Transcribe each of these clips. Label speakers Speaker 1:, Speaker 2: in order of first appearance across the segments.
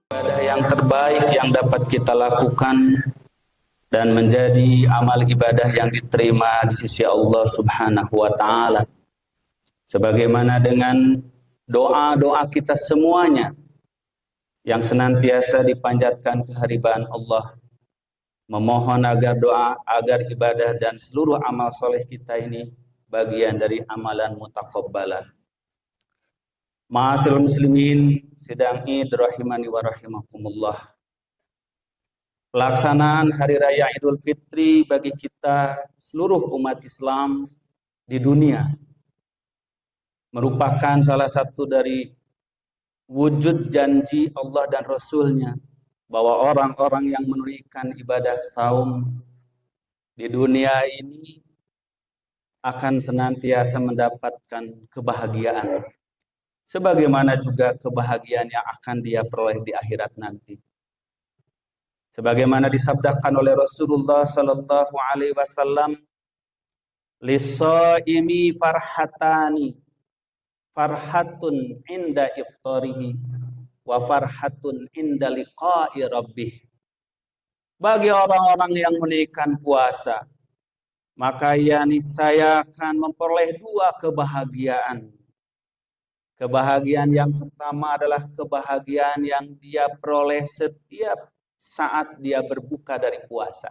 Speaker 1: Ibadah yang terbaik yang dapat kita lakukan dan menjadi amal ibadah yang diterima di sisi Allah Subhanahu wa taala. Sebagaimana dengan doa-doa kita semuanya yang senantiasa dipanjatkan kehadiran Allah, memohon agar ibadah dan seluruh amal soleh kita ini bagian dari amalan mutaqabbalan. Ma'asyiral muslimin, sidang Id rahimani wa rahimakumullah. Pelaksanaan Hari Raya Idul Fitri bagi kita seluruh umat Islam di dunia merupakan salah satu dari wujud janji Allah dan Rasul-Nya bahwa orang-orang yang menunaikan ibadah saum di dunia ini akan senantiasa mendapatkan kebahagiaan, sebagaimana juga kebahagiaan yang akan dia peroleh di akhirat nanti. Sebagaimana disabdakan oleh Rasulullah sallallahu alaihi wasallam, "Lis-shaimi farhatani, farhatun inda iftarihi wa farhatun inda liqa'i rabbih." Bagi orang-orang yang menunaikan puasa, maka ia niscaya akan memperoleh dua kebahagiaan. Kebahagiaan yang pertama adalah kebahagiaan yang dia peroleh setiap saat dia berbuka dari puasa.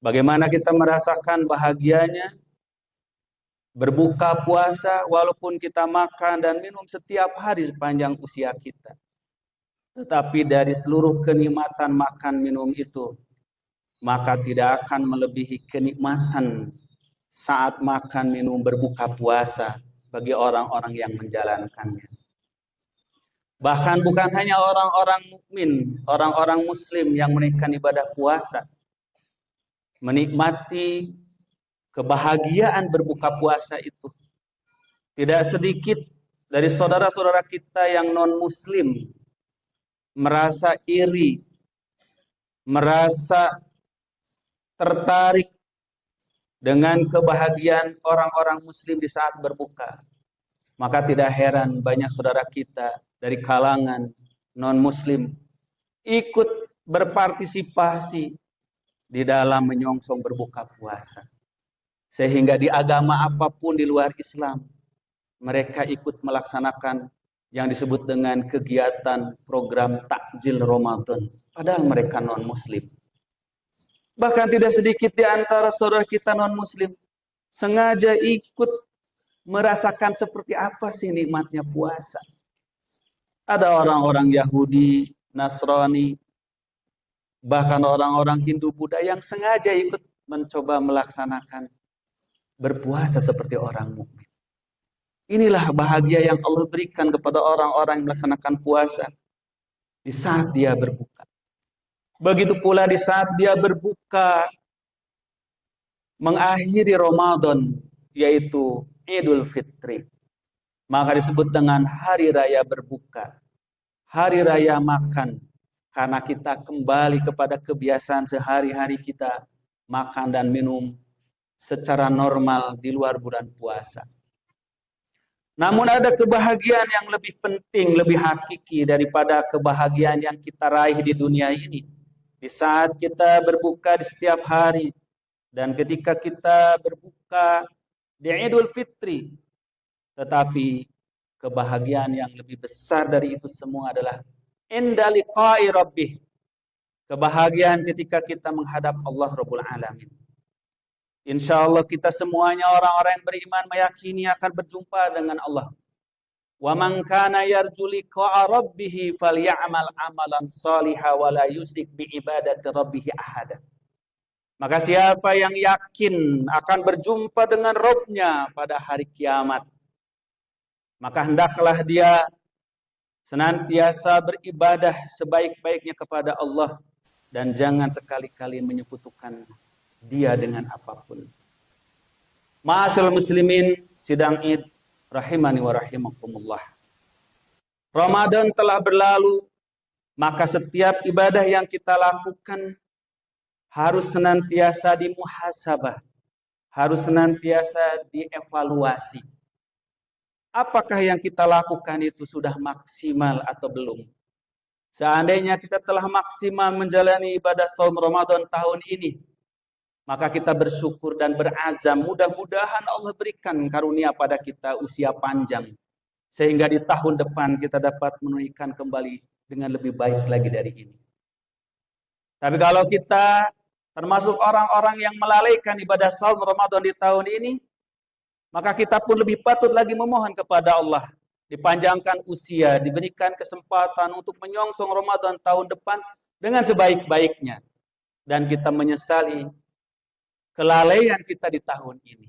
Speaker 1: Bagaimana kita merasakan bahagianya berbuka puasa walaupun kita makan dan minum setiap hari sepanjang usia kita. Tetapi dari seluruh kenikmatan makan minum itu, maka tidak akan melebihi kenikmatan saat makan minum berbuka puasa bagi orang-orang yang menjalankannya. Bahkan bukan hanya orang-orang mukmin, orang-orang muslim yang menunaikan ibadah puasa menikmati kebahagiaan berbuka puasa itu. Tidak sedikit dari saudara-saudara kita yang non-muslim merasa iri, merasa tertarik dengan kebahagiaan orang-orang muslim di saat berbuka. Maka tidak heran banyak saudara kita dari kalangan non-muslim ikut berpartisipasi di dalam menyongsong berbuka puasa. Sehingga di agama apapun di luar Islam, mereka ikut melaksanakan yang disebut dengan kegiatan program takjil Ramadan. Padahal mereka non-muslim. Bahkan tidak sedikit di antara saudara kita non-muslim sengaja ikut merasakan seperti apa sih nikmatnya puasa. Ada orang-orang Yahudi, Nasrani, bahkan orang-orang Hindu Buddha yang sengaja ikut mencoba melaksanakan berpuasa seperti orang mukmin. Inilah bahagia yang Allah berikan kepada orang-orang yang melaksanakan puasa di saat dia berbuka. Begitu pula di saat dia berbuka mengakhiri Ramadan, yaitu Idul Fitri. Maka disebut dengan hari raya berbuka, hari raya makan, karena kita kembali kepada kebiasaan sehari-hari kita makan dan minum secara normal di luar bulan puasa. Namun ada kebahagiaan yang lebih penting, lebih hakiki daripada kebahagiaan yang kita raih di dunia ini. Di saat kita berbuka di setiap hari dan ketika kita berbuka di Idul Fitri, tetapi kebahagiaan yang lebih besar dari itu semua adalah inda liqa'i rabbih. Kebahagiaan ketika kita menghadap Allah Rabbul Alamin. Insya Allah kita semuanya orang-orang yang beriman meyakini akan berjumpa dengan Allah. Wa man kana yarju liqa'a rabbih falyamal amalan shalihan wa la yusyrik bi ibadati rabbih ahada. Maka siapa yang yakin akan berjumpa dengan Rabb-Nya pada hari kiamat, maka hendaklah dia senantiasa beribadah sebaik-baiknya kepada Allah dan jangan sekali-kali menyekutukan dia dengan apapun. Ma'asyiral muslimin, sidang Id rahimani wa rahimakumullah. Ramadan telah berlalu, maka setiap ibadah yang kita lakukan harus senantiasa dimuhasabah, harus senantiasa dievaluasi. Apakah yang kita lakukan itu sudah maksimal atau belum? Seandainya kita telah maksimal menjalani ibadah saum Ramadan tahun ini, maka kita bersyukur dan berazam, mudah-mudahan Allah berikan karunia pada kita usia panjang, sehingga di tahun depan kita dapat menunaikan kembali dengan lebih baik lagi dari ini. Tapi kalau kita termasuk orang-orang yang melalaikan ibadah saum Ramadan di tahun ini, maka kita pun lebih patut lagi memohon kepada Allah, dipanjangkan usia, diberikan kesempatan untuk menyongsong Ramadan tahun depan dengan sebaik-baiknya. Dan kita menyesali kelalaian kita di tahun ini.